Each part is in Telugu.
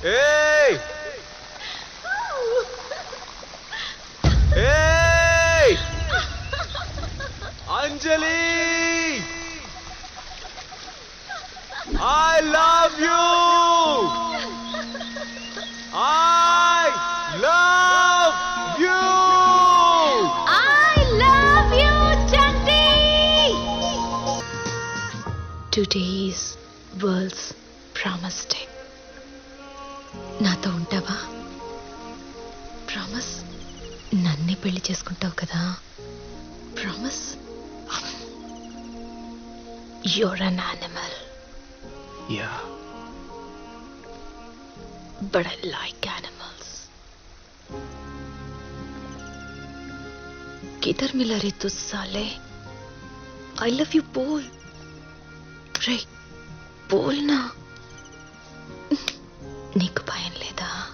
Hey! Hey! Anjali! I love you! I love you! I love you, Chanti! Today is World's Promise Day. నాతో ఉంటావా? ప్రామిస్. నన్నే పెళ్లి చేసుకుంటావు కదా? Promise. You're an animal. Yeah. But I like animals. किधर मिला रे तू साले? I love you बोल. रे बोल ना. నీకు భయం లేదా?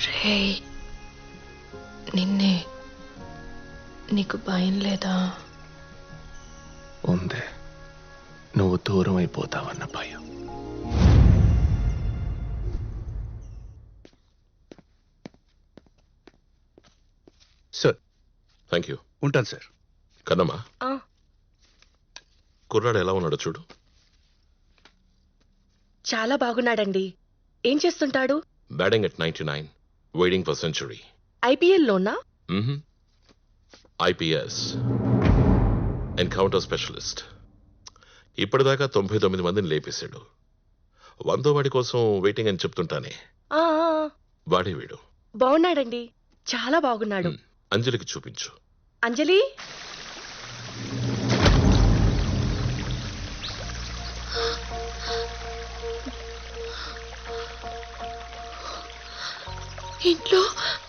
రే నిన్నే. నీకు భయం లేదా? ఉంది. నువ్వు దూరం అయిపోతావన్న భయం. సార్. Thank you. ఉంటాను సార్. కన్నమ్మా, కుర్రాడు ఎలా ఉన్నాడో చూడు. చాలా బాగున్నాడండి. ఏం చేస్తుంటాడు? Batting at 99, waiting for century. ఐపీఎల్లోనా? IPS, encounter specialist. ఇప్పటిదాకా 99 మందిని లేపేశాడు. 100వ వాడి కోసం వెయిటింగ్ అని చెప్తుంటానే, ఆ, వాడే వీడు. బాగున్నాడండి, చాలా బాగున్నాడు. అంజలికి చూపించు. అంజలి, ఇంట్లో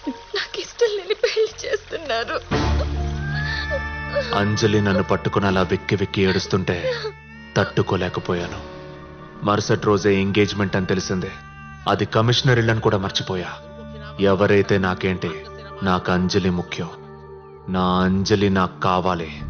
నాకు ఇష్టం లేని పెళ్లి చేస్తున్నారు. అంజలి నన్ను పట్టుకుని అలా వెక్కి వెక్కి ఏడుస్తుంటే తట్టుకోలేకపోయాను. మరుసటి రోజే ఎంగేజ్మెంట్ అని తెలిసిందే. అది కమిషనర్ ఇల్లని కూడా మర్చిపోయా. ఎవరైతే నాకేంటి, నాకు అంజలి ముఖ్యం. నా అంజలి నాకు కావాలి.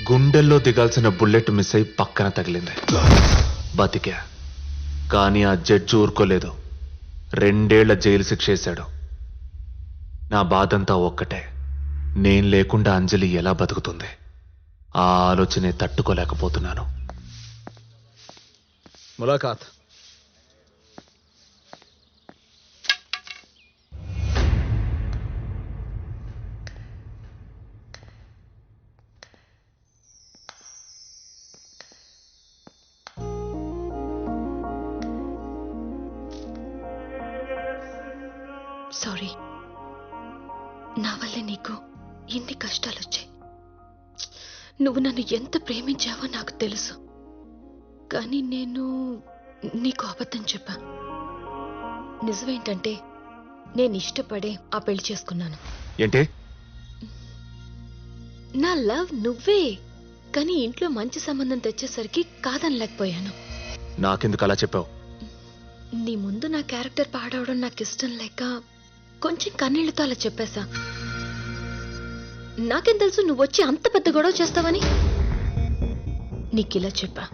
గుండెల్లో దిగాల్సిన బుల్లెట్ మిస్ అయి పక్కన తగిలింది. బతికా. కానీ ఆ జడ్జి ఊరుకోలేదు. 2 ఏళ్ల జైలు శిక్ష వేశాడు. నా బాధంతా ఒక్కటే, నేను లేకుండా అంజలి ఎలా బతుకుతుంది? ఆ ఆలోచనే తట్టుకోలేకపోతున్నాను. मुलाकात. సారీ, నా వల్లే నీకు ఎన్ని కష్టాలు వచ్చాయి. నువ్వు నన్ను ఎంత ప్రేమించావో నాకు తెలుసు. కానీ నేను నీకు అబద్ధం చెప్పా. నిజమేంటంటే నేను ఇష్టపడే ఆ పెళ్లి చేసుకున్నాను. ఏంటి? నా లవ్ నువ్వే, కానీ ఇంట్లో మంచి సంబంధం తెచ్చేసరికి కాదనలేకపోయాను. నాకెందుకు అలా చెప్పావు? నీ ముందు నా క్యారెక్టర్ పాడవడం నాకు ఇష్టం లేక కొంచెం కన్నీళ్లతో అలా చెప్పేశా. నాకేం తెలుసు నువ్వు వచ్చి అంత పెద్ద గొడవ చేస్తావని. నీకిలా చెప్పా,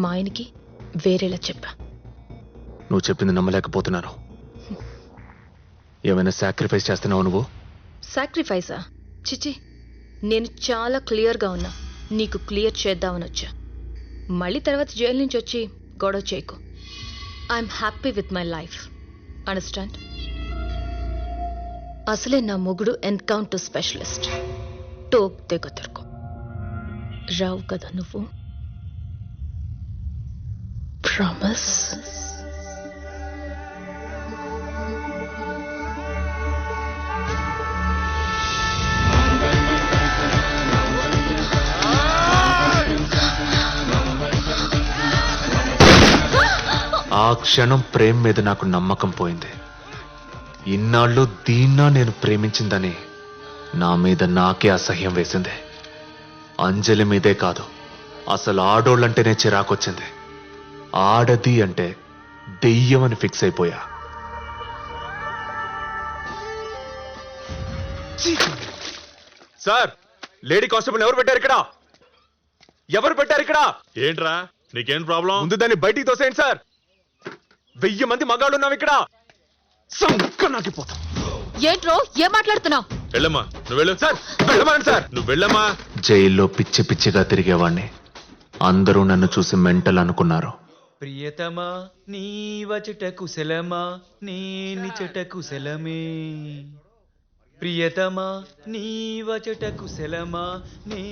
మా ఆయనకి వేరేలా చెప్పా. నువ్వు చెప్పింది నమ్మలేకపోతున్నాను. ఏమైనా సాక్రిఫైస్ చేస్తున్నావు నువ్వు? సాక్రిఫైసా? చిచి, నేను చాలా క్లియర్గా ఉన్నా. నీకు క్లియర్ చేద్దామని వచ్చా. మళ్ళీ తర్వాత జైలు నుంచి వచ్చి గొడవ చేయకు. I'm happy with my life, understand? అసలే నా మొగుడు ఎన్కౌంటర్ స్పెషలిస్ట్. టోక్ తెగతరుకో. రావు కదా నువ్వు? ప్రామిస్? ఆ క్షణం ప్రేమ మీద నాకు నమ్మకం పోయింది. ఇన్నాళ్ళు దీన్నా నేను ప్రేమించిందని నా మీద నాకే అసహ్యం వేసింది. అంజలి మీదే కాదు, అసలు ఆడోళ్ళంటేనే చిరాకొచ్చింది. ఆడది అంటే దెయ్యం అని ఫిక్స్ అయిపోయా. సార్, లేడీ కానిస్టేబుల్ ఎవరు పెట్టారు ఇక్కడ? ఎవరు పెట్టారు ఇక్కడ? ఏంట్రా నీకేం ప్రాబ్లం? ముందు దాన్ని బయటికి తోసేయండి సార్. 1000 మంది మగాళ్ళు ఉన్నాం ఇక్కడ. సంకనాకిపోతాం. ఏంట్రో ఏం మాట్లాడుతున్నావు? వెళ్ళమ్మా, నువ్వు వెళ్ళు. సార్ వెళ్ళమనండి సార్. నువ్వు వెళ్ళమ్మా. జైల్లో పిచ్చి పిచ్చిగా తిరిగేవాణ్ణి. అందరూ నన్ను చూసి మెంటల్ అనుకున్నారు. ప్రియతమా నీ వచట కుశలమా నీ నిచట కుశలమే. ప్రియతమా నీ వచట కుశలమా నీ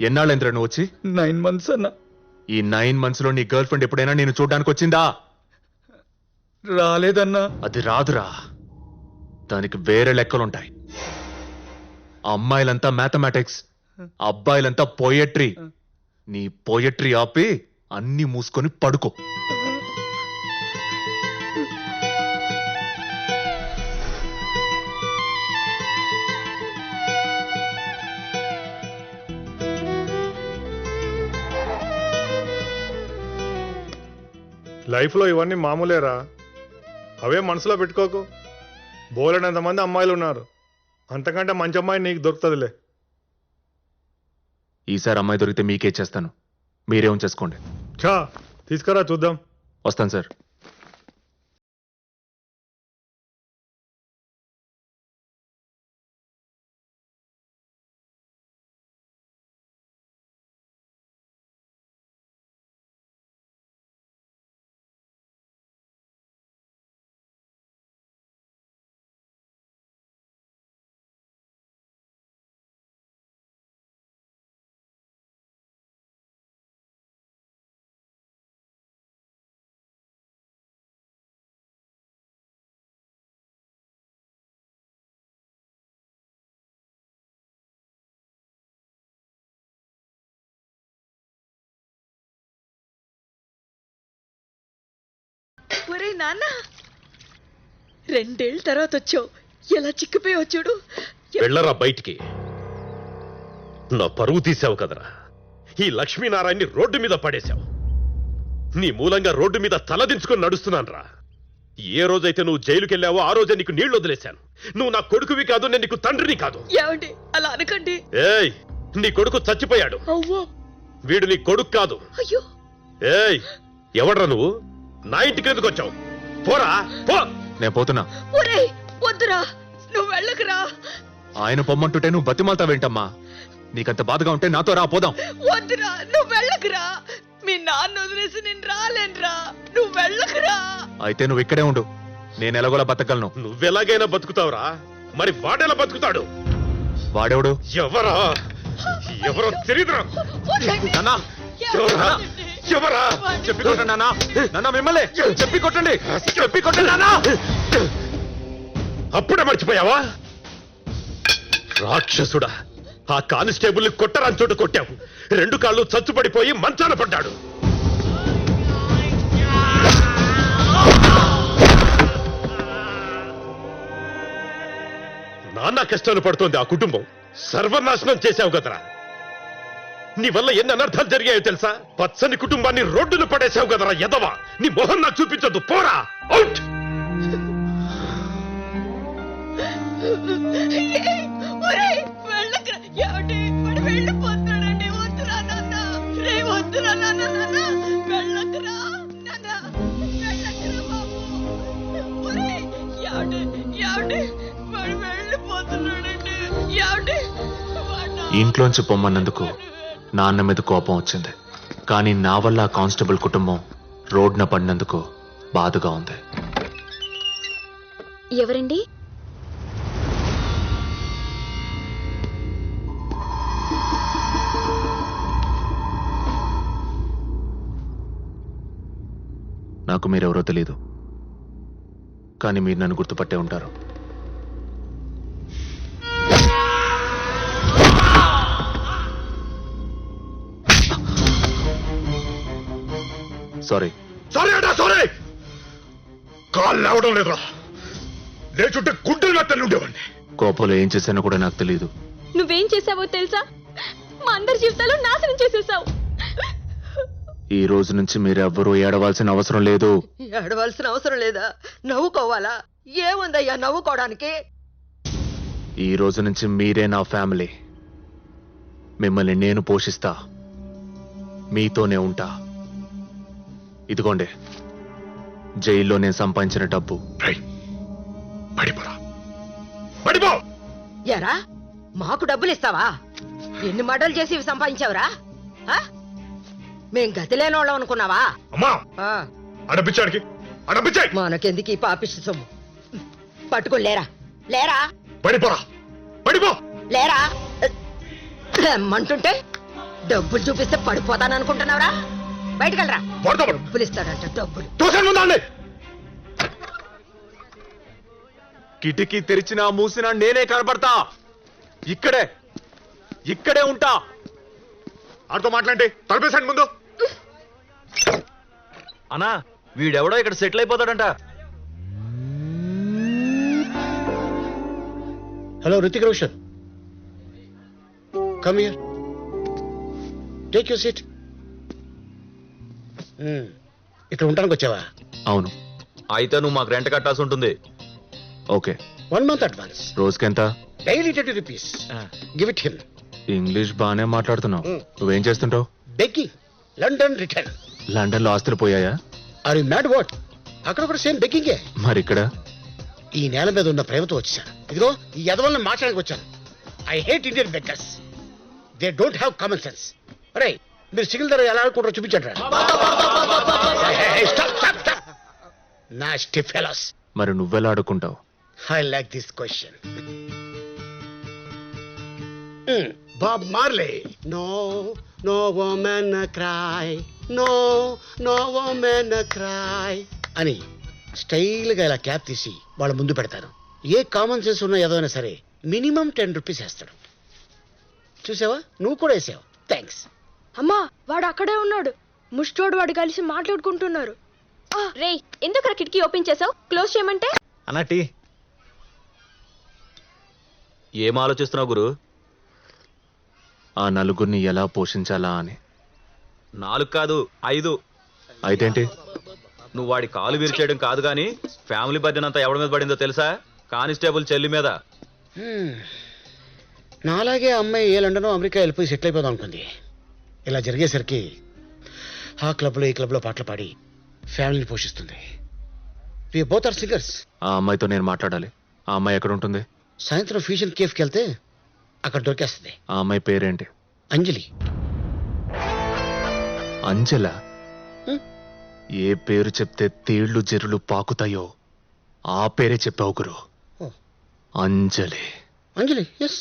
ఎన్నాళ్ళైందిరా నువ్వు వచ్చి? 9 months అన్న. ఈ 9 months లో నీ గర్ల్ ఫ్రెండ్ ఎప్పుడైనా నేను చూడడానికి వచ్చిందా? రాలేదన్నా. అది రాదురా. దానికి వేరే లెక్కలుంటాయి. అమ్మాయిలంతా మ్యాథమెటిక్స్, అబ్బాయిలంతా పోయట్రీ. నీ పోయట్రీ ఆపి అన్ని మూసుకొని పడుకో. లైఫ్లో ఇవన్నీ మామూలేరా, అవే మనసులో పెట్టుకోకు. బోలెడంతమంది అమ్మాయిలు ఉన్నారు, అంతకంటే మంచి అమ్మాయి నీకు దొరుకుతుందిలే. ఈసారి అమ్మాయి దొరికితే మీకే చేస్తాను, మీరే ఉంచేసుకోండి. చా తీసుకురా చూద్దాం. వస్తాను సార్. ఒరే నాన్న, 2 ఏళ్ళ తర్వాత వచ్చావు. ఎలా చిక్కిపోయావు చూడు. వెళ్ళరా బయటికి. నా పరువు తీసావు కదరా. ఈ లక్ష్మీనారాయణని రోడ్డు మీద పడేశావు. నీ మూలంగా రోడ్డు మీద తలదించుకొని నడుస్తున్నానురా. ఏ రోజైతే నువ్వు జైలుకి వెళ్ళావో ఆ రోజే నీకు నీళ్లు వదిలేశాను. నువ్వు నా కొడుకువి కాదు, నేను నీకు తండ్రిని కాదు. ఏమండి అలా అనకండి. ఏయ్, నీ కొడుకు చచ్చిపోయాడు. అవ్వో. వీడు నీ కొడుకు కాదు. అయ్యో. ఏయ్, ఎవడ్రా నువ్వు? నా ఇంటికి ఎందుకు వచ్చావు? పోరా పో. నేను పోతున్నా. ఒరేయ్ వద్దురా, నువ్వు వెళ్ళకురా. ఆయన పొమ్మంటుంటే నువ్వు బతిమాలతావేంటమ్మా? నీకంత బాధగా ఉంటే నాతో రా, పోదాం. వద్దురా, నువ్వు వెళ్ళకురా. మీ నాన్న వదిలేసి నేను రాలేనురా. నువ్వు వెళ్ళకురా. అయితే నువ్వు ఇక్కడే ఉండు, నేను ఎలాగోలా బతకగలను. నువ్వెలాగైనా బతుకుతావురా, మరి వాడెలా బతుకుతాడు? వాడెవడు? ఎవరా? ఎవరో తెలియదురా. వద్దండి. నాన్నా, ఎవరా? ఎవరా? చెప్పి కొట్టండి నాన్నా. నాన్నా మిమ్మల్ని చెప్పి కొట్టండి, చెప్పి కొట్టండి నాన్నా. అప్పుడే మర్చిపోయావా? రాక్షసుడా, ఆ కానిస్టేబుల్ కొట్టరాని చోట కొట్టావు. 2 కాళ్ళు చచ్చుపడిపోయి మంచాన పడ్డాడు. నానా కష్టాలు పడుతోంది ఆ కుటుంబం. సర్వనాశనం చేశావు కదరా. నీ వల్ల ఎన్ని అనర్థాలు జరిగాయో తెలుసా? పచ్చని కుటుంబాన్ని రోడ్డును పడేశావు కదరా ఎదవా. నీ మొహం నాకు చూపించొద్దు, పోరా అవుట్. ఒరేయ్ వెళ్ళకురా. ఏమండి వాడు వెళ్ళిపోతున్నాడండి. వద్దురా నాన్న. రే వద్దురా నాన్న. వెళ్ళకురా నాన్న. వెళ్ళకురా బాబు. ఒరేయ్ ఏమండి వాడు వెళ్ళిపోతున్నాడండి. ఏమండి ఇంట్లోంచి పొమ్మన్నందుకు నాన్న మీద కోపం వచ్చింది, కానీ నా వల్ల ఆ కానిస్టేబుల్ కుటుంబం రోడ్న పడినందుకు బాధగా ఉంది. ఎవరండి? నాకు మీరెవరో తెలీదు, కానీ మీరు నన్ను గుర్తుపట్టే ఉంటారు. సారీ. సారీ అడా సారీ. కాళ్ళు లేవడం లేదురా. లేచుంటే గుడ్డలు తల్లి ఉండేవాడిని. కోపంలో ఏం చేశానో కూడా నాకు తెలియదు. నువ్వేం చేసావో తెలుసా? మా అందరి జీవితాలు నాశనం చేసేసావు. ఈ రోజు నుంచి మీరెవ్వరూ ఏడవాల్సిన అవసరం లేదు. ఏడవలసిన అవసరం లేదా? నవ్వుకోవాలా? ఏముందయ్యా నవ్వుకోవడానికి? ఈ రోజు నుంచి మీరే నా ఫ్యామిలీ. మిమ్మల్ని నేను పోషిస్తా, మీతోనే ఉంటా. ఇదిగోండి జైల్లో నేను సంపాదించిన డబ్బు. పడిపో. ఎరా మాకు డబ్బులు ఇస్తావా? ఎన్ని మడలు చేసి ఇవి సంపాదించావురా? మేం గతి లేనోళ్ళం అనుకున్నావా? అమ్మా, ఆ, అడపించాడికి అడపించాయి. మనకెందుకు ఈ పాపిష్టి సొమ్ము? పట్టుకుని లేరా. లేరా పడిపోరా, పడిపో. లేరా రమ్మంటుంటే డబ్బులు చూపిస్తే పడిపోతాననుకుంటున్నావురా? బయటకెళ్ళరా. డబ్బులు ఇస్తాడంట, డబ్బులు. కిటికీ తెరిచినా మూసినా నేనే కనబడతా. ఇక్కడే ఉంటా. ఆడితో మాట్లాడి తలపేసండి ముందు. అన్నా వీడెవడో ఇక్కడ సెటిల్ అయిపోతాడంట. Hello Hrithik Roshan, come here, take your seat. ఇక్కడ ఉండడానికి వచ్చావా? అవును. అయితే నువ్వు మాకు రెంట్ కట్టాల్సి ఉంటుంది. ఓకే. 1 month advance. రోజుకెంత? Daily 30 rupees. Give it him. English బానే మాట్లాడుతున్నావు. నువ్వేం చేస్తుంటావు? Begging, London return. లండన్ లో ఆస్తులు పోయాయా? Are you mad what? అక్కడ కూడా సేమ్ బెగ్గింగే. మరి ఇక్కడ? ఈ నేల మీద ఉన్న ప్రేమతో వచ్చాను. ఇదిగో ఈ యదవల్ని మాట్లాడడానికి వచ్చాను. I hate Indian beggars. They don't have common sense. అరే మీరు సిగిల్ ధర ఎలా ఆడుకుంటారో చూపించండి. Nasty fellows. మరి నువ్వెలా ఆడుకుంటావు? I like this question. Bob Marley. No, no woman cry. No, no woman cry. అని స్టైల్గా ఇలా క్యాప్ తీసి వాళ్ళ ముందు పెడతాను. ఏ కామన్ సెన్స్ ఉన్న ఏదైనా సరే మినిమం 10 rupees వేస్తాడు. చూసావా, నువ్వు కూడా వేసావు. థ్యాంక్స్. అమ్మా వాడు అక్కడే ఉన్నాడు. ముష్టోడు వాడు కలిసి మాట్లాడుకుంటున్నారు. రే, ఎందుకు కిటికీ ఓపెన్ చేసావు? క్లోజ్ చేయమంటే? అన్నా టీ. ఏం ఆలోచిస్తున్నావు గురు? ఆ నలుగురిని ఎలా పోషించాలా అని. 4 కాదు 5. అయితేంటి? నువ్వు వాడి కాలు విరిచేయడం కాదు గాని ఫ్యామిలీ బర్డెన్ అంతా ఎవరి మీద పడిందో తెలుసా? కానిస్టేబుల్ చెల్లి మీద. నాలాగే అమ్మాయి ఏ లండనో అమెరికా వెళ్ళిపోయి సెటిల్ అయిపోదాం అనుకుంది. ఇలా జరిగేసరికి ఆ క్లబ్లో ఈ క్లబ్లో పాటలు పాడి ఫ్యామిలీని పోషిస్తుంది. We both are singers. ఆ అమ్మాయితో నేను మాట్లాడాలి. ఆ అమ్మాయి ఎక్కడ ఉంటుంది? సాయంత్రం ఫ్యూజన్ కేఫ్కి వెళ్తే అక్కడ దొరికేస్తుంది. ఆ అమ్మాయి పేరేంటి? అంజలి. అంజల? హ్మ్. ఏ పేరు చెప్తే తేళ్లు జెరులు పాకుతాయో ఆ పేరే చెప్పావు గురు. ఓ. అంజలి. అంజలి, ఎస్.